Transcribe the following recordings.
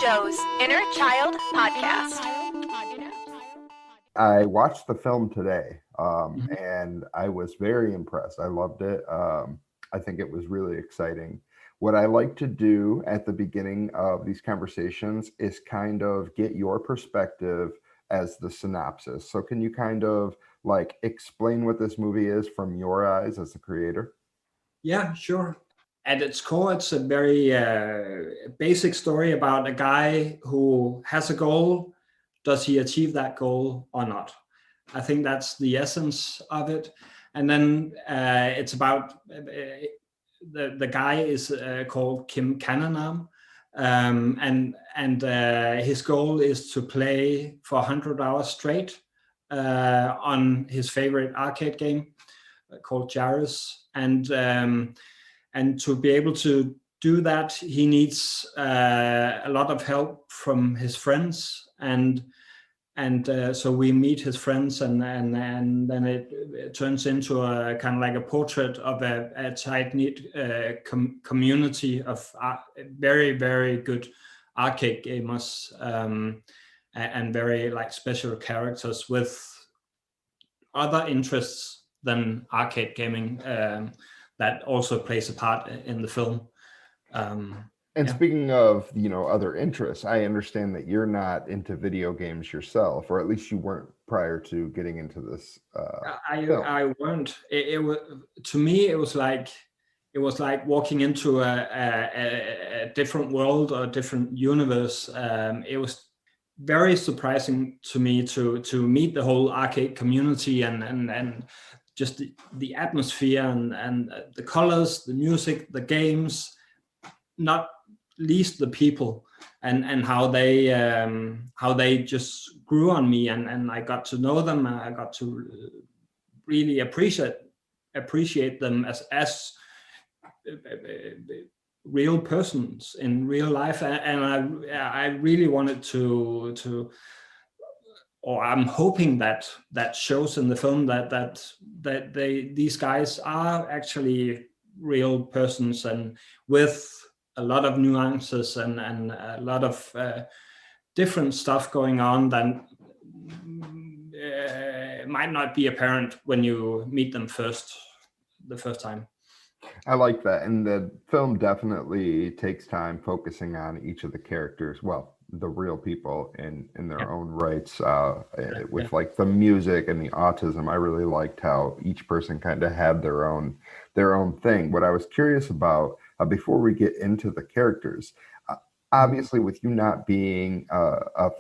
Joe's Inner Child Podcast. I watched the film today, and I was very impressed. I loved it. I think it was really exciting. What I like to do at the beginning of these conversations is kind of get your perspective as the synopsis. So, can you kind of like explain what this movie is from your eyes as the creator? Yeah, sure. At its core, it's a very basic story about a guy who has a goal. Does he achieve that goal or not? I think that's the essence of it. And then it's about the guy is called Kim Cananam, and his goal is to play for 100 hours straight on his favorite arcade game called Gyruss. And to be able to do that, he needs a lot of help from his friends, and so we meet his friends, and then it turns into a kind of like a portrait of a tight-knit community of very, very good arcade gamers, and very like special characters with other interests than arcade gaming. That also plays a part in the film. And speaking of, other interests, I understand that you're not into video games yourself, or at least you weren't prior to getting into this film. I weren't. It was, to me, it was like walking into a different world or a different universe. It was very surprising to me to meet the whole arcade community and just the atmosphere and the colors, the music, the games, not least the people, and how they just grew on me, and I got to know them. I got to really appreciate them as real persons in real life, and I really wanted to. Or I'm hoping that shows in the film that these guys are actually real persons, and with a lot of nuances and a lot of different stuff going on that might not be apparent when you meet them the first time. I like that, and the film definitely takes time focusing on each of the characters. Well, the real people in their own rights, with like the music and the autism. I really liked how each person kind of had their own thing. What I was curious about, before we get into the characters, obviously with you not being a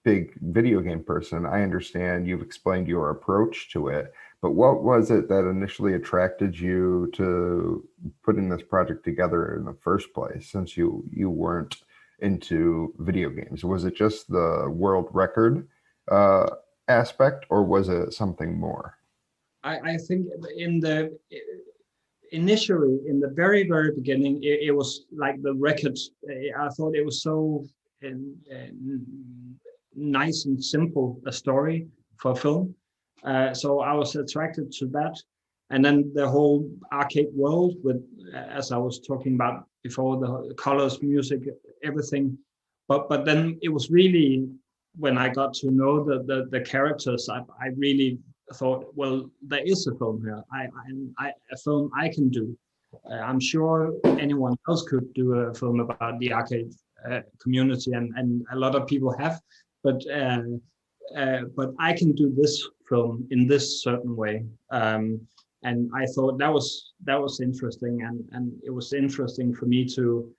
big video game person, I understand you've explained your approach to it, but what was it that initially attracted you to putting this project together in the first place, since you weren't into video games? Was it just the world record aspect, or was it something more? I think initially in the very, very beginning, it was like the record. I thought it was so nice and simple a story for a film. So I was attracted to that. And then the whole arcade world with, as I was talking about before, the colors, music, everything. But then it was really when I got to know the characters, I really thought, well, there is a film here. A film I can do. I'm sure anyone else could do a film about the arcade community, and a lot of people have. But I can do this film in this certain way. And I thought that was interesting, and it was interesting for me to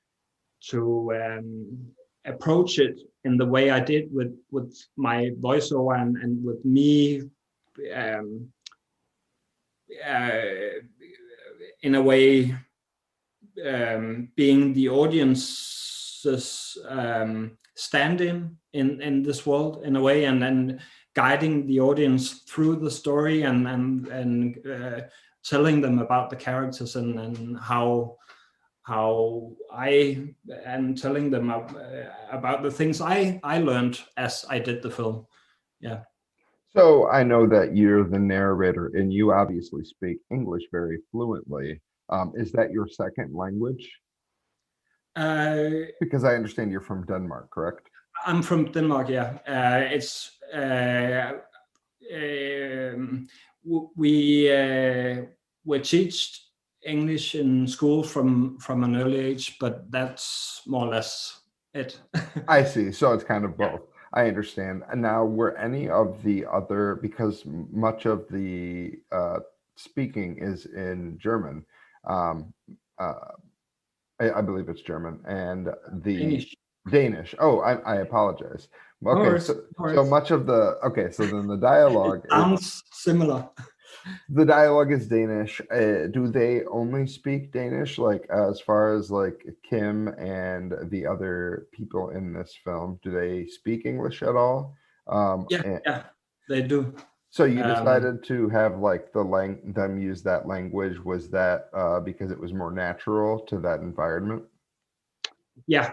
approach it in the way I did with my voiceover and with me in a way being the audience's stand-in in this world in a way, and then guiding the audience through the story and telling them about the characters and how I am telling them about the things I learned as I did the film. Yeah. So I know that you're the narrator, and you obviously speak English very fluently. Is that your second language? Because I understand you're from Denmark, correct? I'm from Denmark. Yeah, we teach English in school from an early age, but that's more or less it. I see. So it's kind of Yeah. both. I understand. And now, were any of the other, because much of the speaking is in German, um, uh, I believe it's German, and the Danish. Danish. Oh, I apologize. No Okay, worries, so no so worries. much of the okay, so then the It dialogue is sounds similar. the dialogue is Danish. Do they only speak Danish? Like as far as like Kim and the other people in this film, do they speak English at all? Yeah, And yeah, they do. so you Um, decided to have like them use that language. Was that because it was more natural to that environment? yeah,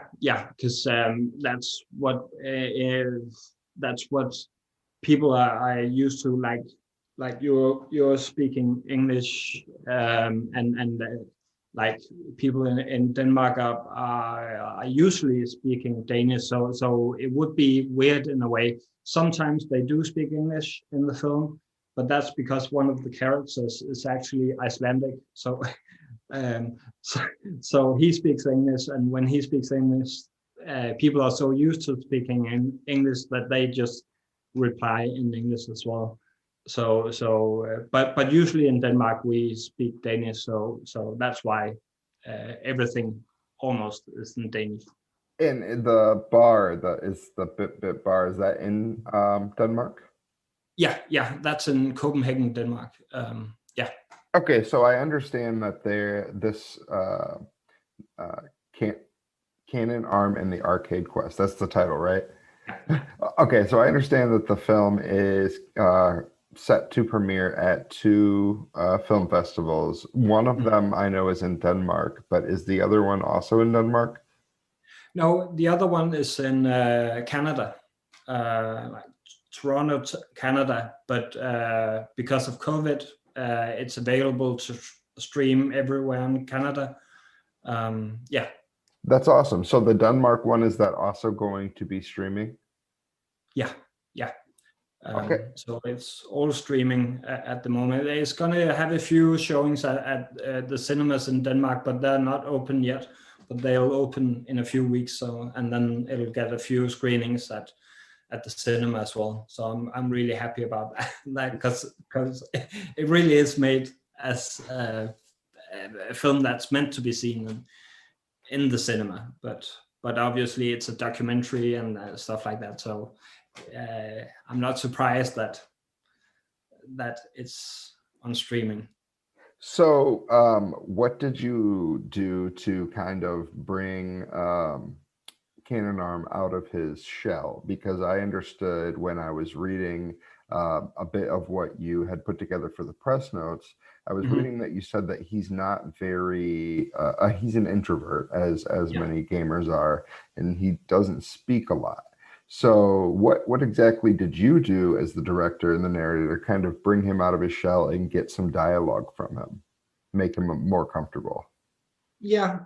because that's what people are used to. Like you're speaking English, and like people in Denmark are usually speaking Danish. So it would be weird in a way. Sometimes they do speak English in the film, but that's because one of the characters is actually Icelandic. So Um, so, so he speaks English, and when he speaks English, people are so used to speaking in English that they just reply in English as well. But usually in Denmark we speak Danish, so that's why everything almost is in Danish. In the bar, the Bit bar, is that in Denmark? Yeah, that's in Copenhagen, Denmark. Yeah, Okay, so I understand that this uh, can Cannon Arm and the Arcade Quest. That's the title, right? yeah. Okay, so I understand that the film is set to premiere at two film festivals. One of them I know is in Denmark, but is the other one also in Denmark? No, the other one is in Canada, like Toronto, Canada. But because of COVID, it's available to stream everywhere in Canada. Yeah, That's awesome. So the Denmark one, is that also going to be streaming? yeah, yeah. Okay. So it's all streaming at the moment. It's gonna have a few showings at the cinemas in Denmark, but they're not open yet. But they'll open in a few weeks. So and then it'll get a few screenings at the cinema as well. So I'm really happy about that because it really is made as a film that's meant to be seen in the cinema. But obviously it's a documentary and stuff like that. So I'm not surprised that it's on streaming. So, what did you do to kind of bring Cannon Arm out of his shell? Because I understood when I was reading a bit of what you had put together for the press notes, I was Mhm. reading that you said that he's not very, he's an introvert, as Yeah. many gamers are, and he doesn't speak a lot. So, what exactly did you do as the director and the narrator to kind of bring him out of his shell and get some dialogue from him, make him more comfortable? Yeah,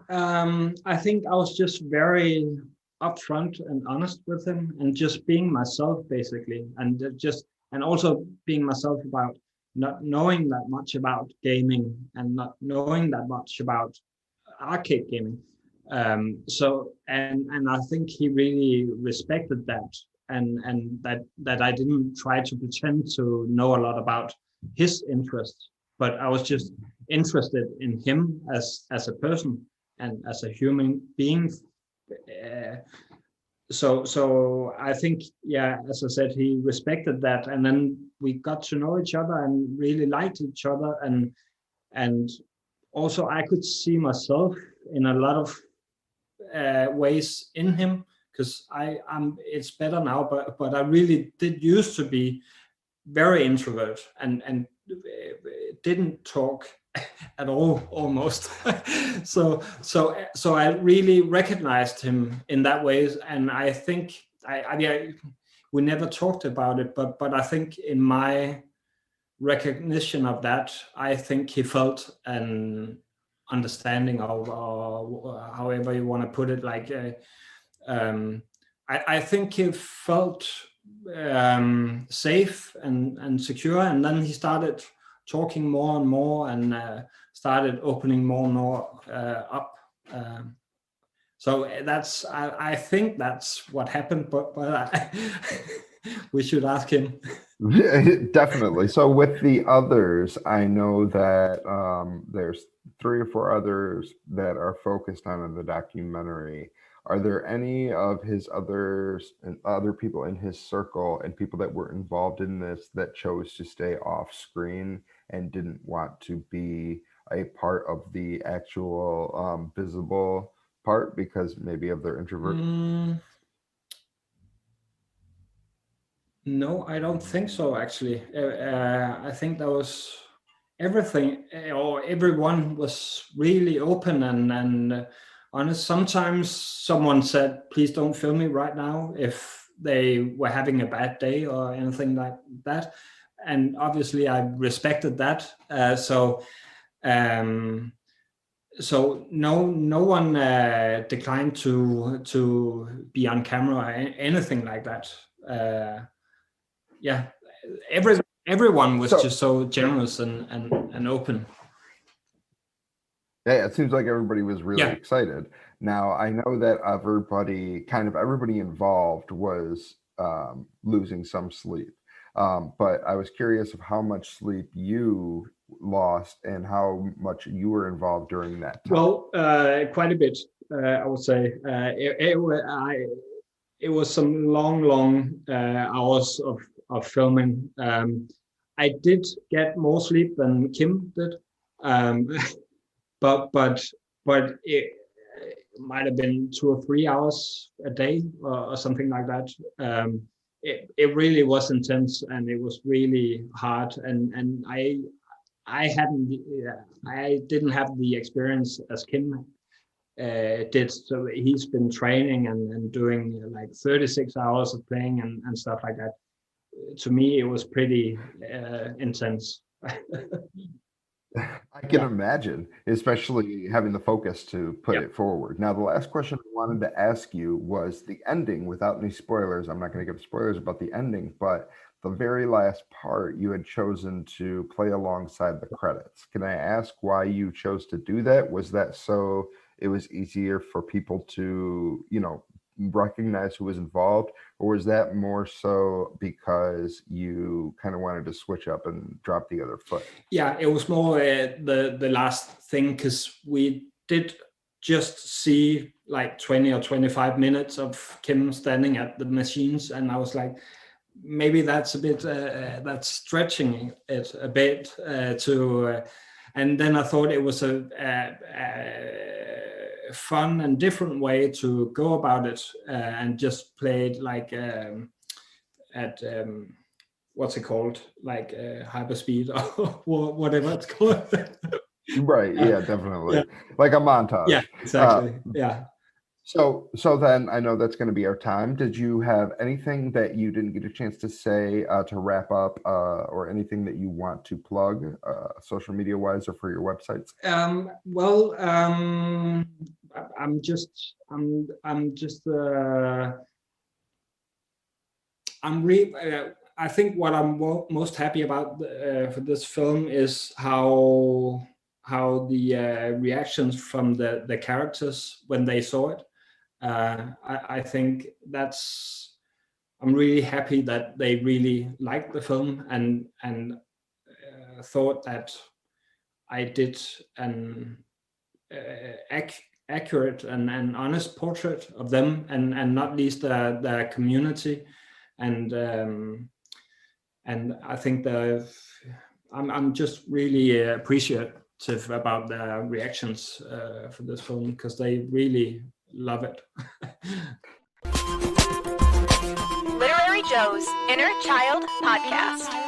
I think I was just very upfront and honest with him, and just being myself basically, and also being myself about not knowing that much about gaming and not knowing that much about arcade gaming. And I think he really respected that, and that I didn't try to pretend to know a lot about his interests, but I was just interested in him as a person and as a human being. Uh, so I think, yeah, as I said, he respected that, and then we got to know each other and really liked each other, and also I could see myself in a lot of ways in him, because I'm it's better now, but I really did used to be very introvert and didn't talk at all almost. So I really recognized him in that ways, and I think we never talked about it, but I think in my recognition of that, I think he felt an understanding of, or however you want to put it. Like, I think he felt safe and secure, and then he started talking more and more, and started opening more and more up. So that's, I think that's what happened, but we should ask him. Definitely. So with the others, I know that there's 3 or 4 others that are focused on in the documentary. Are there any of his others and other people in his circle and people that were involved in this that chose to stay off screen and didn't want to be a part of the actual visible part because maybe of their introvert? No, I don't think so, actually. I think that was everything, or everyone was really open and honest. Sometimes someone said, please don't film me right now, if they were having a bad day or anything like that. And obviously I respected that. So no one declined to be on camera or anything like that. Yeah, everyone was just so generous and open. Yeah, it seems like everybody was really excited. Now, I know that everybody involved was losing some sleep. But I was curious of how much sleep you lost and how much you were involved during that time. Well, quite a bit, I would say. It was some long hours of filming. I did get more sleep than Kim did, but it might have been 2 or 3 hours a day or something like that. It really was intense, and it was really hard, and I didn't have the experience as Kim did. So he's been training and doing like 36 hours of playing and stuff like that. To me, it was pretty intense. I can imagine, especially having the focus to put it forward. Now, the last question I wanted to ask you was the ending, without any spoilers. I'm not going to give spoilers about the ending, but the very last part you had chosen to play alongside the credits. Can I ask why you chose to do that? Was that so it was easier for people to, recognize who was involved, or was that more so because you kind of wanted to switch up and drop the other foot? Yeah, it was more the last thing, because we did just see like 20 or 25 minutes of Kim standing at the machines, and I was like, maybe that's a bit that's stretching it a bit and then I thought it was a fun and different way to go about it, and just played like at what's it called, like hyperspeed or whatever it's called. Right. Yeah, definitely. Like a montage. Yeah, exactly. So then I know that's going to be our time. Did you have anything that you didn't get a chance to say to wrap up, or anything that you want to plug, social media wise, or for your websites? I think what I'm most happy about for this film is how the reactions from the characters when they saw it. I think I'm really happy that they really liked the film and thought that I did an accurate and honest portrait of them, and not least the community, and I think I'm just really appreciative about the reactions for this film, because they really love it. Literary Joe's Inner Child Podcast.